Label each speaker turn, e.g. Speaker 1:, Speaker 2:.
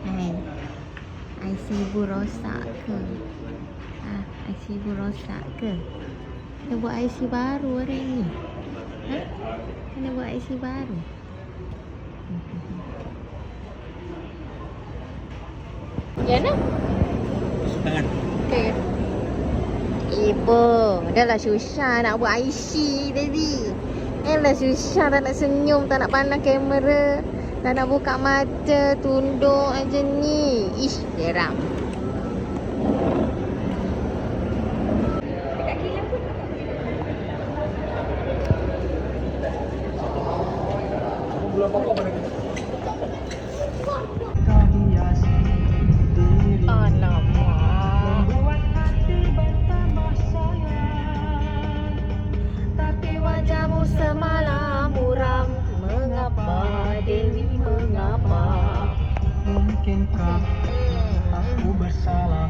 Speaker 1: Hai. IC ibu rosak ke? IC ibu rosak ke? Kita buat IC baru hari ni. Kena buat IC baru. Ya nak?
Speaker 2: Tangan.
Speaker 1: Okay. Ibu, dah lah susah nak buat IC tadi. Dah susah tak nak senyum, tak nak pandang kamera, tak nak buka mata, tunduk aja ni. Ish, geram. Alamak. Tapi wajahmu semalam muram. Mengapa Dewi, mengapa?
Speaker 2: Mungkinkah aku bersalah?